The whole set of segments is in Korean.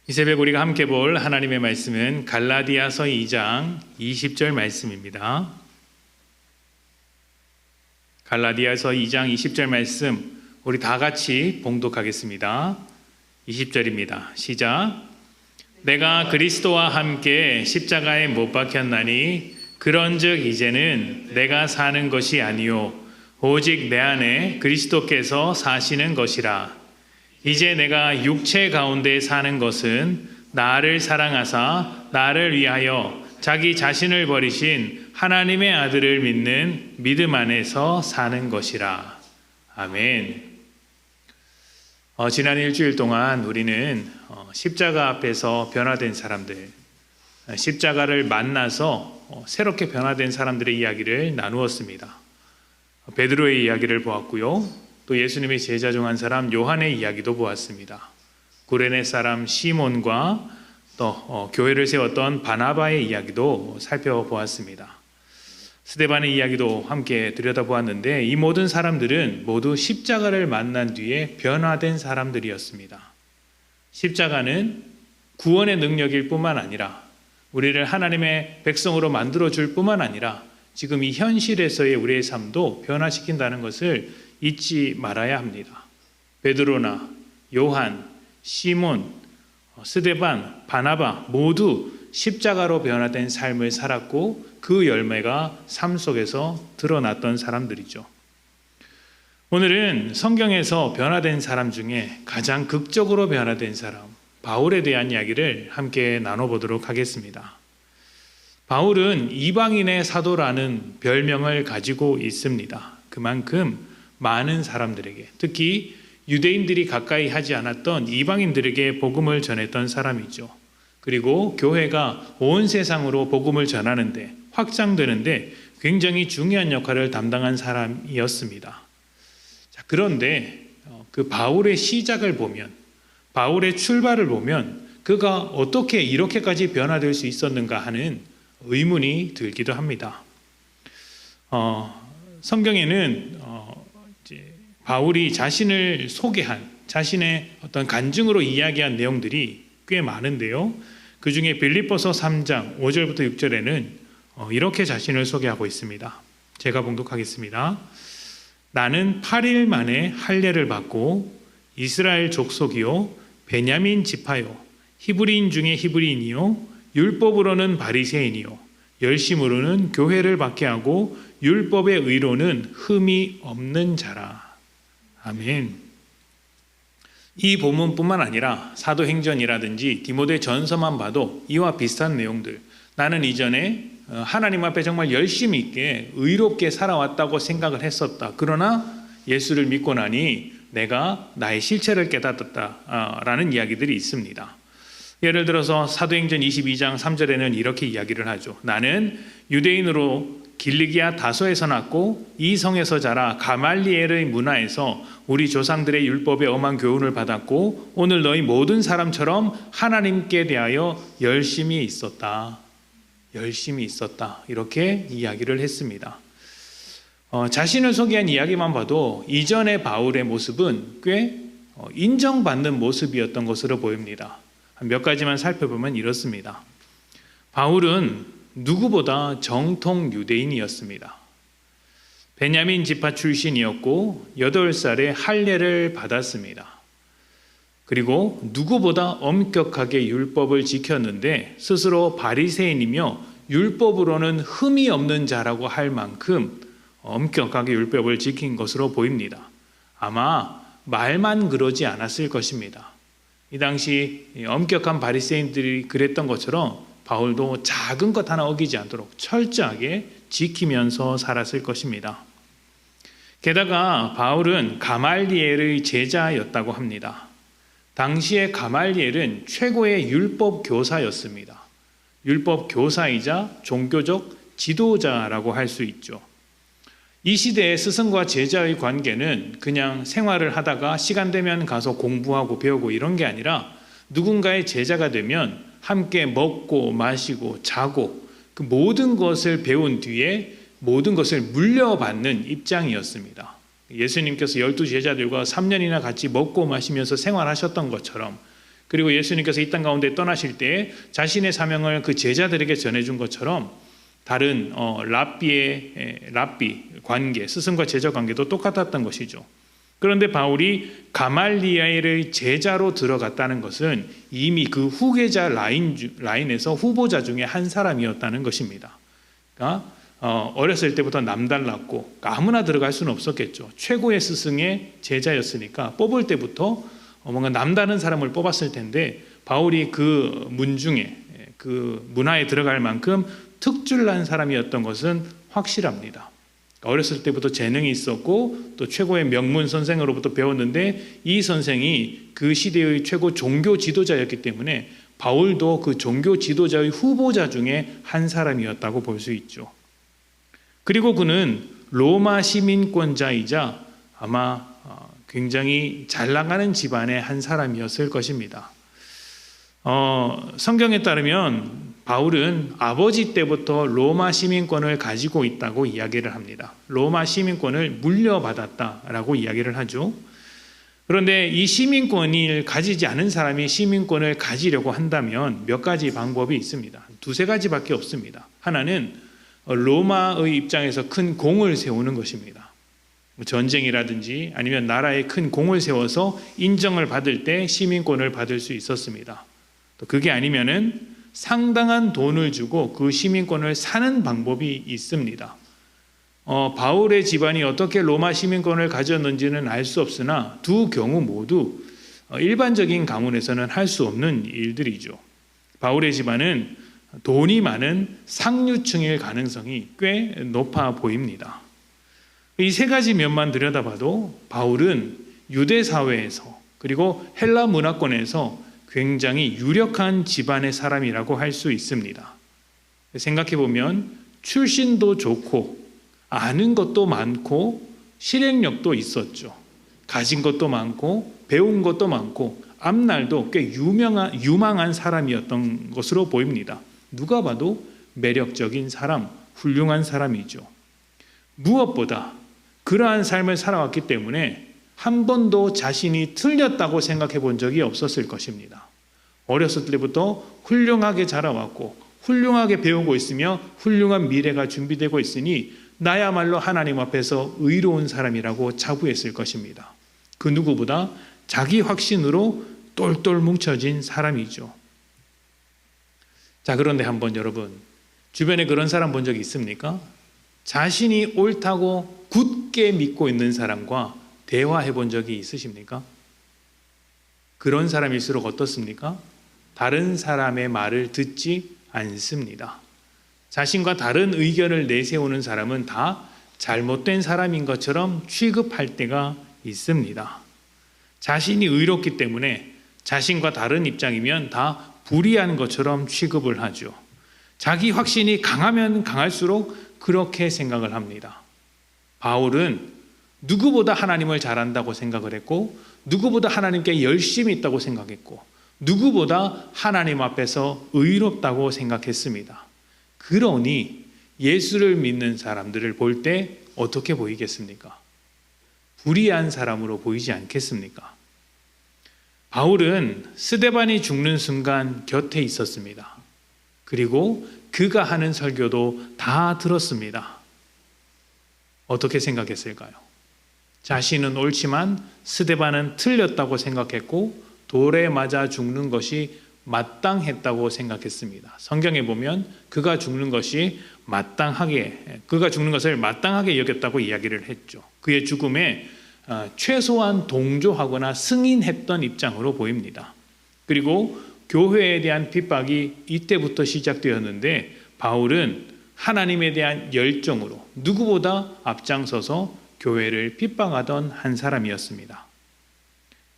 이 새벽 우리가 함께 볼 하나님의 말씀은 갈라디아서 2장 20절 말씀입니다. 갈라디아서 2장 20절 말씀 우리 다 같이 봉독하겠습니다. 20절입니다. 시작. 내가 그리스도와 함께 십자가에 못 박혔나니 그런즉 이제는 내가 사는 것이 아니요 오직 내 안에 그리스도께서 사시는 것이라. 이제 내가 육체 가운데 사는 것은 나를 사랑하사 나를 위하여 자기 자신을 버리신 하나님의 아들을 믿는 믿음 안에서 사는 것이라. 아멘. 지난 일주일 동안 우리는 십자가 앞에서 변화된 사람들, 십자가를 만나서 새롭게 변화된 사람들의 이야기를 나누었습니다. 베드로의 이야기를 보았고요. 또 예수님의 제자 중 한 사람 요한의 이야기도 보았습니다. 구레네 사람 시몬과 또 교회를 세웠던 바나바의 이야기도 살펴보았습니다. 스데반의 이야기도 함께 들여다보았는데 이 모든 사람들은 모두 십자가를 만난 뒤에 변화된 사람들이었습니다. 십자가는 구원의 능력일 뿐만 아니라 우리를 하나님의 백성으로 만들어줄 뿐만 아니라 지금 이 현실에서의 우리의 삶도 변화시킨다는 것을 잊지 말아야 합니다. 베드로나 요한, 시몬, 스데반, 바나바 모두 십자가로 변화된 삶을 살았고 그 열매가 삶 속에서 드러났던 사람들이죠. 오늘은 성경에서 변화된 사람 중에 가장 극적으로 변화된 사람 바울에 대한 이야기를 함께 나눠보도록 하겠습니다. 바울은 이방인의 사도라는 별명을 가지고 있습니다. 그만큼 많은 사람들에게, 특히 유대인들이 가까이 하지 않았던 이방인들에게 복음을 전했던 사람이죠. 그리고 교회가 온 세상으로 복음을 전하는데, 확장되는데 굉장히 중요한 역할을 담당한 사람이었습니다. 그런데 그 바울의 시작을 보면, 바울의 출발을 보면 그가 어떻게 이렇게까지 변화될 수 있었는가 하는 의문이 들기도 합니다. 성경에는 바울이 자신을 소개한, 자신의 어떤 간증으로 이야기한 내용들이 꽤 많은데요. 그 중에 빌립보서 3장 5절부터 6절에는 이렇게 자신을 소개하고 있습니다. 제가 봉독하겠습니다. 나는 8일 만에 할례를 받고 이스라엘 족속이요 베냐민 지파요 히브리인 중에 히브리인이요 율법으로는 바리새인이요 열심으로는 교회를 받게 하고 율법의 의로는 흠이 없는 자라. 아멘. 이 본문뿐만 아니라 사도행전이라든지 디모데 전서만 봐도 이와 비슷한 내용들, 나는 이전에 하나님 앞에 정말 열심히 있게 의롭게 살아왔다고 생각을 했었다. 그러나 예수를 믿고 나니 내가 나의 실체를 깨닫았다라는 이야기들이 있습니다. 예를 들어서 사도행전 22장 3절에는 이렇게 이야기를 하죠. 나는 유대인으로 길리기아 다소에서 났고 이 성에서 자라 가말리엘의 문화에서 우리 조상들의 율법에 엄한 교훈을 받았고 오늘 너희 모든 사람처럼 하나님께 대하여 열심히 있었다. 열심히 있었다. 이렇게 이야기를 했습니다. 자신을 소개한 이야기만 봐도 이전의 바울의 모습은 꽤 인정받는 모습이었던 것으로 보입니다. 몇 가지만 살펴보면 이렇습니다. 바울은 누구보다 정통 유대인이었습니다. 베냐민 지파 출신이었고 8살에 할례를 받았습니다. 그리고 누구보다 엄격하게 율법을 지켰는데 스스로 바리새인이며 율법으로는 흠이 없는 자라고 할 만큼 엄격하게 율법을 지킨 것으로 보입니다. 아마 말만 그러지 않았을 것입니다. 이 당시 엄격한 바리새인들이 그랬던 것처럼 바울도 작은 것 하나 어기지 않도록 철저하게 지키면서 살았을 것입니다. 게다가 바울은 가말리엘의 제자였다고 합니다. 당시에 가말리엘은 최고의 율법 교사였습니다. 율법 교사이자 종교적 지도자라고 할 수 있죠. 이 시대의 스승과 제자의 관계는 그냥 생활을 하다가 시간 되면 가서 공부하고 배우고 이런 게 아니라 누군가의 제자가 되면 함께 먹고 마시고 자고 그 모든 것을 배운 뒤에 모든 것을 물려받는 입장이었습니다. 예수님께서 12 제자들과 3년이나 같이 먹고 마시면서 생활하셨던 것처럼 그리고 예수님께서 이 땅 가운데 떠나실 때 자신의 사명을 그 제자들에게 전해준 것처럼 다른 랍비 관계, 스승과 제자 관계도 똑같았던 것이죠. 그런데 바울이 가말리엘의 제자로 들어갔다는 것은 이미 그 후계자 라인에서 후보자 중에 한 사람이었다는 것입니다. 그러니까 어렸을 때부터 남달랐고 아무나 들어갈 수는 없었겠죠. 최고의 스승의 제자였으니까 뽑을 때부터 뭔가 남다른 사람을 뽑았을 텐데 바울이 그 문중에 그 문화에 들어갈 만큼 특출난 사람이었던 것은 확실합니다. 어렸을 때부터 재능이 있었고 또 최고의 명문 선생으로부터 배웠는데 이 선생이 그 시대의 최고 종교 지도자였기 때문에 바울도 그 종교 지도자의 후보자 중에 한 사람이었다고 볼 수 있죠. 그리고 그는 로마 시민권자이자 아마 굉장히 잘 나가는 집안의 한 사람이었을 것입니다. 성경에 따르면 바울은 아버지 때부터 로마 시민권을 가지고 있다고 이야기를 합니다. 로마 시민권을 물려받았다라고 이야기를 하죠. 그런데 이 시민권을 가지지 않은 사람이 시민권을 가지려고 한다면 몇 가지 방법이 있습니다. 두세 가지밖에 없습니다. 하나는 로마의 입장에서 큰 공을 세우는 것입니다. 전쟁이라든지 아니면 나라에 큰 공을 세워서 인정을 받을 때 시민권을 받을 수 있었습니다. 또 그게 아니면은 상당한 돈을 주고 그 시민권을 사는 방법이 있습니다. 바울의 집안이 어떻게 로마 시민권을 가졌는지는 알 수 없으나 두 경우 모두 일반적인 가문에서는 할 수 없는 일들이죠. 바울의 집안은 돈이 많은 상류층일 가능성이 꽤 높아 보입니다. 이 세 가지 면만 들여다봐도 바울은 유대 사회에서 그리고 헬라 문화권에서 굉장히 유력한 집안의 사람이라고 할 수 있습니다. 생각해 보면 출신도 좋고 아는 것도 많고 실행력도 있었죠. 가진 것도 많고 배운 것도 많고 앞날도 꽤 유망한 사람이었던 것으로 보입니다. 누가 봐도 매력적인 사람, 훌륭한 사람이죠. 무엇보다 그러한 삶을 살아왔기 때문에 한 번도 자신이 틀렸다고 생각해 본 적이 없었을 것입니다. 어렸을 때부터 훌륭하게 자라왔고 훌륭하게 배우고 있으며 훌륭한 미래가 준비되고 있으니 나야말로 하나님 앞에서 의로운 사람이라고 자부했을 것입니다. 그 누구보다 자기 확신으로 똘똘 뭉쳐진 사람이죠. 자, 그런데 한번 여러분 주변에 그런 사람 본 적 있습니까? 자신이 옳다고 굳게 믿고 있는 사람과 대화해 본 적이 있으십니까? 그런 사람일수록 어떻습니까? 다른 사람의 말을 듣지 않습니다. 자신과 다른 의견을 내세우는 사람은 다 잘못된 사람인 것처럼 취급할 때가 있습니다. 자신이 의롭기 때문에 자신과 다른 입장이면 다 불의한 것처럼 취급을 하죠. 자기 확신이 강하면 강할수록 그렇게 생각을 합니다. 바울은 누구보다 하나님을 잘 안다고 생각을 했고 누구보다 하나님께 열심히 있다고 생각했고 누구보다 하나님 앞에서 의롭다고 생각했습니다. 그러니 예수를 믿는 사람들을 볼 때 어떻게 보이겠습니까? 불의한 사람으로 보이지 않겠습니까? 바울은 스데반이 죽는 순간 곁에 있었습니다. 그리고 그가 하는 설교도 다 들었습니다. 어떻게 생각했을까요? 자신은 옳지만 스데반은 틀렸다고 생각했고 돌에 맞아 죽는 것이 마땅했다고 생각했습니다. 성경에 보면 그가 죽는 것을 마땅하게 여겼다고 이야기를 했죠. 그의 죽음에 최소한 동조하거나 승인했던 입장으로 보입니다. 그리고 교회에 대한 핍박이 이때부터 시작되었는데 바울은 하나님에 대한 열정으로 누구보다 앞장서서 교회를 핍박하던 한 사람이었습니다.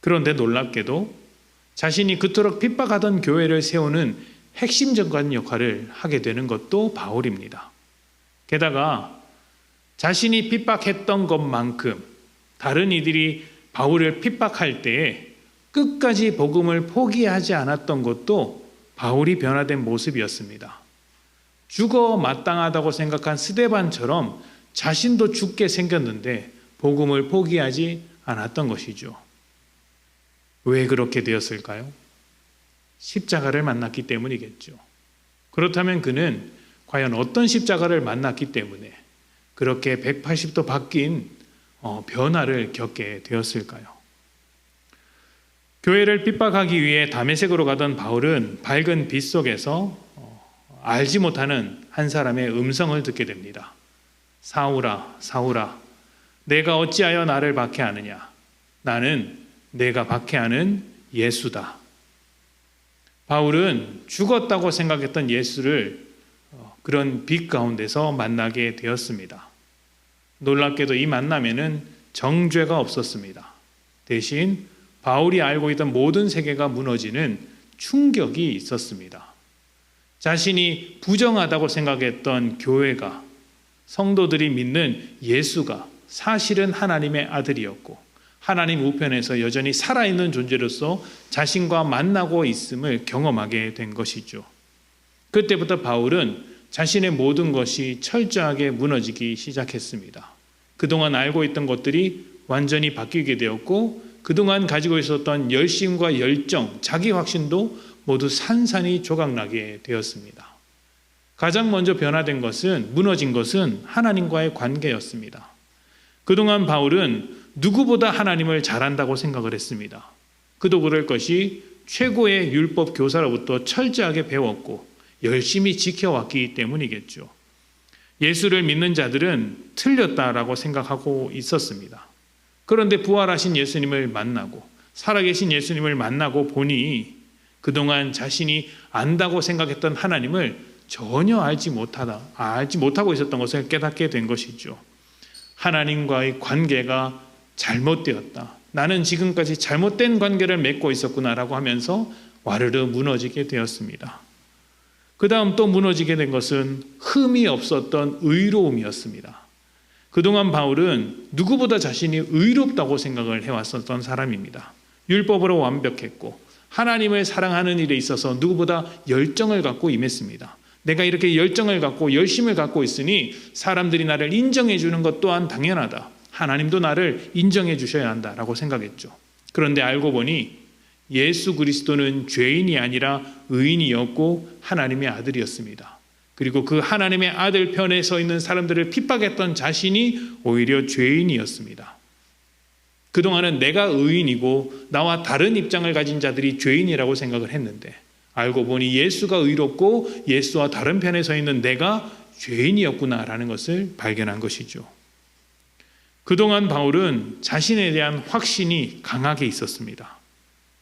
그런데 놀랍게도 자신이 그토록 핍박하던 교회를 세우는 핵심적인 역할을 하게 되는 것도 바울입니다. 게다가 자신이 핍박했던 것만큼 다른 이들이 바울을 핍박할 때에 끝까지 복음을 포기하지 않았던 것도 바울이 변화된 모습이었습니다. 죽어 마땅하다고 생각한 스데반처럼 자신도 죽게 생겼는데 복음을 포기하지 않았던 것이죠. 왜 그렇게 되었을까요? 십자가를 만났기 때문이겠죠. 그렇다면 그는 과연 어떤 십자가를 만났기 때문에 그렇게 180도 바뀐 변화를 겪게 되었을까요? 교회를 핍박하기 위해 다메섹으로 가던 바울은 밝은 빛 속에서 알지 못하는 한 사람의 음성을 듣게 됩니다. 사울아, 사울아, 내가 어찌하여 나를 박해하느냐? 나는 내가 박해하는 예수다. 바울은 죽었다고 생각했던 예수를 그런 빛 가운데서 만나게 되었습니다. 놀랍게도 이 만남에는 정죄가 없었습니다. 대신 바울이 알고 있던 모든 세계가 무너지는 충격이 있었습니다. 자신이 부정하다고 생각했던 교회가, 성도들이 믿는 예수가 사실은 하나님의 아들이었고 하나님 우편에서 여전히 살아있는 존재로서 자신과 만나고 있음을 경험하게 된 것이죠. 그때부터 바울은 자신의 모든 것이 철저하게 무너지기 시작했습니다. 그동안 알고 있던 것들이 완전히 바뀌게 되었고 그동안 가지고 있었던 열심과 열정, 자기 확신도 모두 산산이 조각나게 되었습니다. 가장 먼저 변화된 것은, 무너진 것은 하나님과의 관계였습니다. 그동안 바울은 누구보다 하나님을 잘한다고 생각을 했습니다. 그도 그럴 것이 최고의 율법 교사로부터 철저하게 배웠고 열심히 지켜왔기 때문이겠죠. 예수를 믿는 자들은 틀렸다라고 생각하고 있었습니다. 그런데 부활하신 예수님을 만나고 살아계신 예수님을 만나고 보니 그동안 자신이 안다고 생각했던 하나님을 전혀 알지 못하고 있었던 것을 깨닫게 된 것이죠. 하나님과의 관계가 잘못되었다. 나는 지금까지 잘못된 관계를 맺고 있었구나라고 하면서 와르르 무너지게 되었습니다. 그 다음 또 무너지게 된 것은 흠이 없었던 의로움이었습니다. 그동안 바울은 누구보다 자신이 의롭다고 생각을 해왔었던 사람입니다. 율법으로 완벽했고 하나님을 사랑하는 일에 있어서 누구보다 열정을 갖고 임했습니다. 내가 이렇게 열정을 갖고 열심을 갖고 있으니 사람들이 나를 인정해 주는 것 또한 당연하다. 하나님도 나를 인정해 주셔야 한다라고 생각했죠. 그런데 알고 보니 예수 그리스도는 죄인이 아니라 의인이었고 하나님의 아들이었습니다. 그리고 그 하나님의 아들 편에 서 있는 사람들을 핍박했던 자신이 오히려 죄인이었습니다. 그동안은 내가 의인이고 나와 다른 입장을 가진 자들이 죄인이라고 생각을 했는데 알고 보니 예수가 의롭고 예수와 다른 편에 서 있는 내가 죄인이었구나라는 것을 발견한 것이죠. 그동안 바울은 자신에 대한 확신이 강하게 있었습니다.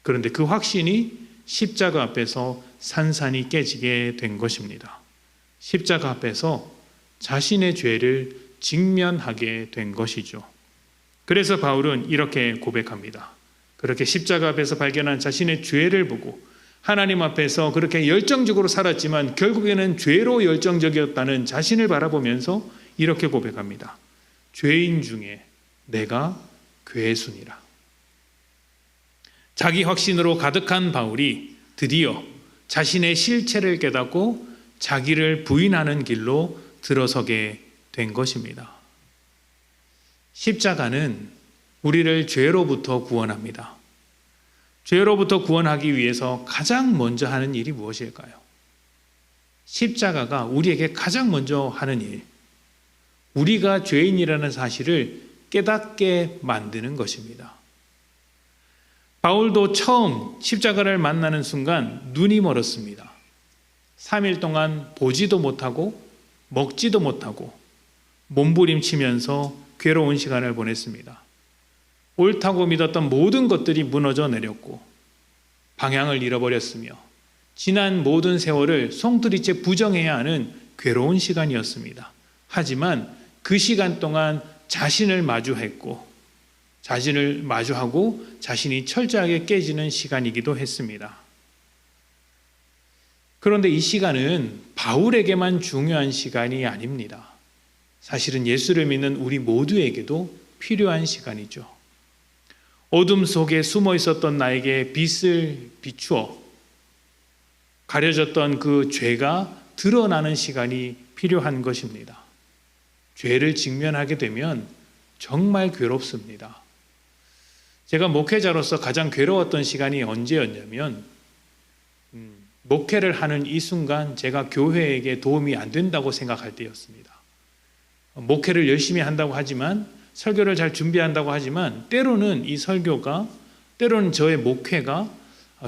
그런데 그 확신이 십자가 앞에서 산산이 깨지게 된 것입니다. 십자가 앞에서 자신의 죄를 직면하게 된 것이죠. 그래서 바울은 이렇게 고백합니다. 그렇게 십자가 앞에서 발견한 자신의 죄를 보고 하나님 앞에서 그렇게 열정적으로 살았지만 결국에는 죄로 열정적이었다는 자신을 바라보면서 이렇게 고백합니다. 죄인 중에 내가 괴순이라. 자기 확신으로 가득한 바울이 드디어 자신의 실체를 깨닫고 자기를 부인하는 길로 들어서게 된 것입니다. 십자가는 우리를 죄로부터 구원합니다. 죄로부터 구원하기 위해서 가장 먼저 하는 일이 무엇일까요? 십자가가 우리에게 가장 먼저 하는 일, 우리가 죄인이라는 사실을 깨닫게 만드는 것입니다. 바울도 처음 십자가를 만나는 순간 눈이 멀었습니다. 3일 동안 보지도 못하고 먹지도 못하고 몸부림치면서 괴로운 시간을 보냈습니다. 옳다고 믿었던 모든 것들이 무너져 내렸고 방향을 잃어버렸으며 지난 모든 세월을 송두리째 부정해야 하는 괴로운 시간이었습니다. 하지만 그 시간 동안 자신을 마주하고 자신이 철저하게 깨지는 시간이기도 했습니다. 그런데 이 시간은 바울에게만 중요한 시간이 아닙니다. 사실은 예수를 믿는 우리 모두에게도 필요한 시간이죠. 어둠 속에 숨어 있었던 나에게 빛을 비추어 가려졌던 그 죄가 드러나는 시간이 필요한 것입니다. 죄를 직면하게 되면 정말 괴롭습니다. 제가 목회자로서 가장 괴로웠던 시간이 언제였냐면 목회를 하는 이 순간 제가 교회에게 도움이 안 된다고 생각할 때였습니다. 목회를 열심히 한다고 하지만, 설교를 잘 준비한다고 하지만, 때로는 이 설교가, 때로는 저의 목회가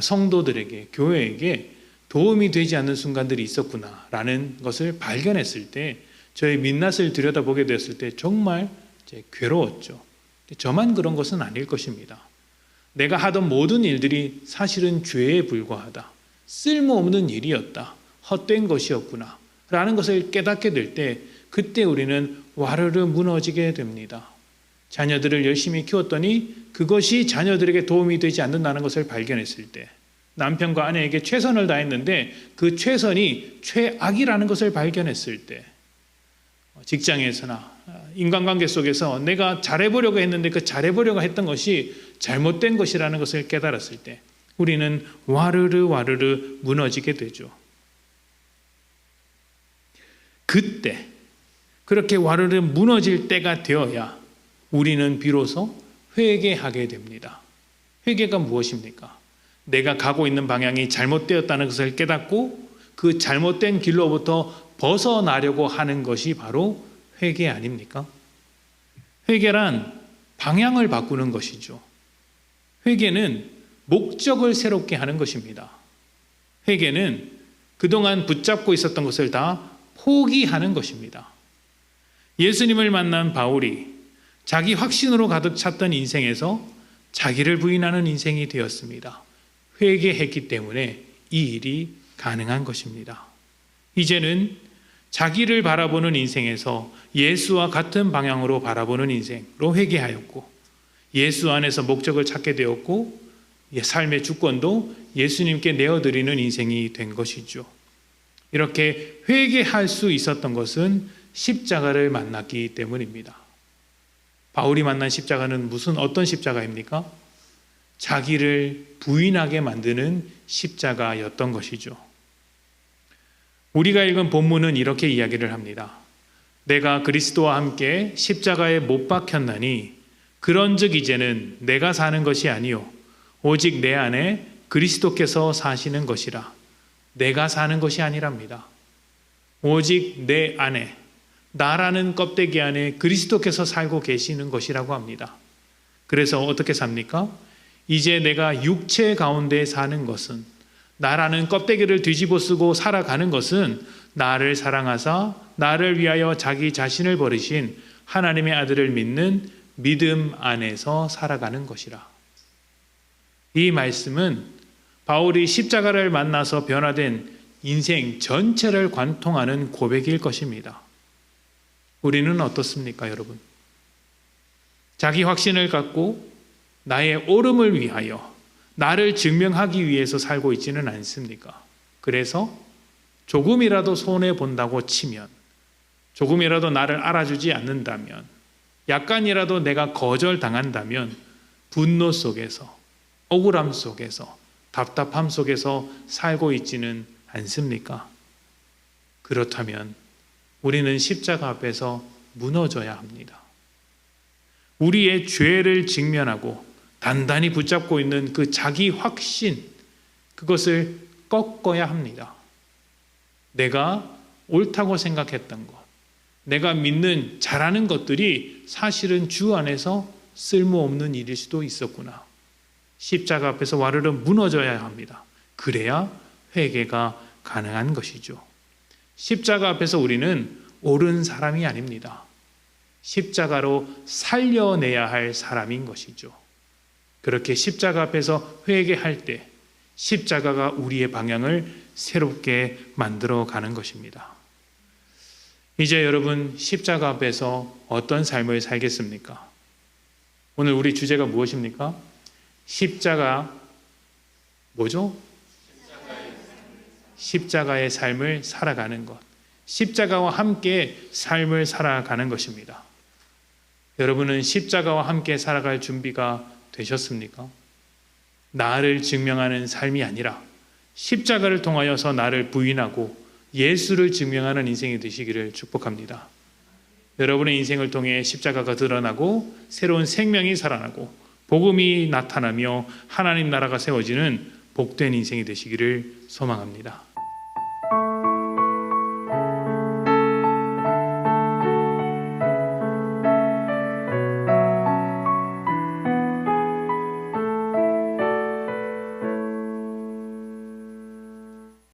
성도들에게, 교회에게 도움이 되지 않는 순간들이 있었구나라는 것을 발견했을 때, 저의 민낯을 들여다보게 되었을 때 정말 괴로웠죠. 저만 그런 것은 아닐 것입니다. 내가 하던 모든 일들이 사실은 죄에 불과하다, 쓸모없는 일이었다, 헛된 것이었구나 라는 것을 깨닫게 될 때, 그때 우리는 와르르 무너지게 됩니다. 자녀들을 열심히 키웠더니 그것이 자녀들에게 도움이 되지 않는다는 것을 발견했을 때, 남편과 아내에게 최선을 다했는데 그 최선이 최악이라는 것을 발견했을 때, 직장에서나 인간관계 속에서 내가 잘해보려고 했는데 그 잘해보려고 했던 것이 잘못된 것이라는 것을 깨달았을 때, 우리는 와르르 무너지게 되죠. 그때, 그렇게 와르르 무너질 때가 되어야 우리는 비로소 회개하게 됩니다. 회개가 무엇입니까? 내가 가고 있는 방향이 잘못되었다는 것을 깨닫고 그 잘못된 길로부터 벗어나려고 하는 것이 바로 회개 아닙니까? 회개란 방향을 바꾸는 것이죠. 회개는 목적을 새롭게 하는 것입니다. 회개는 그동안 붙잡고 있었던 것을 다 포기하는 것입니다. 예수님을 만난 바울이 자기 확신으로 가득 찼던 인생에서 자기를 부인하는 인생이 되었습니다. 회개했기 때문에 이 일이 가능한 것입니다. 이제는 자기를 바라보는 인생에서 예수와 같은 방향으로 바라보는 인생으로 회개하였고, 예수 안에서 목적을 찾게 되었고, 삶의 주권도 예수님께 내어드리는 인생이 된 것이죠. 이렇게 회개할 수 있었던 것은 십자가를 만났기 때문입니다. 바울이 만난 십자가는 어떤 십자가입니까? 자기를 부인하게 만드는 십자가였던 것이죠. 우리가 읽은 본문은 이렇게 이야기를 합니다. 내가 그리스도와 함께 십자가에 못 박혔나니 그런즉 이제는 내가 사는 것이 아니요 오직 내 안에 그리스도께서 사시는 것이라. 내가 사는 것이 아니랍니다. 오직 내 안에, 나라는 껍데기 안에 그리스도께서 살고 계시는 것이라고 합니다. 그래서 어떻게 삽니까? 이제 내가 육체 가운데 사는 것은, 나라는 껍데기를 뒤집어 쓰고 살아가는 것은 나를 사랑하사 나를 위하여 자기 자신을 버리신 하나님의 아들을 믿는 믿음 안에서 살아가는 것이라. 이 말씀은 바울이 십자가를 만나서 변화된 인생 전체를 관통하는 고백일 것입니다. 우리는 어떻습니까, 여러분? 자기 확신을 갖고 나의 옳음을 위하여, 나를 증명하기 위해서 살고 있지는 않습니까? 그래서 조금이라도 손해본다고 치면, 조금이라도 나를 알아주지 않는다면, 약간이라도 내가 거절당한다면 분노 속에서, 억울함 속에서, 답답함 속에서 살고 있지는 않습니까? 그렇다면 우리는 십자가 앞에서 무너져야 합니다. 우리의 죄를 직면하고 단단히 붙잡고 있는 그 자기 확신, 그것을 꺾어야 합니다. 내가 옳다고 생각했던 것, 내가 믿는 잘하는 것들이 사실은 주 안에서 쓸모없는 일일 수도 있었구나. 십자가 앞에서 와르르 무너져야 합니다. 그래야 회개가 가능한 것이죠. 십자가 앞에서 우리는 옳은 사람이 아닙니다. 십자가로 살려내야 할 사람인 것이죠. 그렇게 십자가 앞에서 회개할 때 십자가가 우리의 방향을 새롭게 만들어 가는 것입니다. 이제 여러분, 십자가 앞에서 어떤 삶을 살겠습니까? 오늘 우리 주제가 무엇입니까? 십자가 뭐죠? 십자가의 삶을 살아가는 것. 십자가와 함께 삶을 살아가는 것입니다. 여러분은 십자가와 함께 살아갈 준비가 되셨습니까? 나를 증명하는 삶이 아니라 십자가를 통하여서 나를 부인하고 예수를 증명하는 인생이 되시기를 축복합니다. 여러분의 인생을 통해 십자가가 드러나고 새로운 생명이 살아나고 복음이 나타나며 하나님 나라가 세워지는 복된 인생이 되시기를 소망합니다.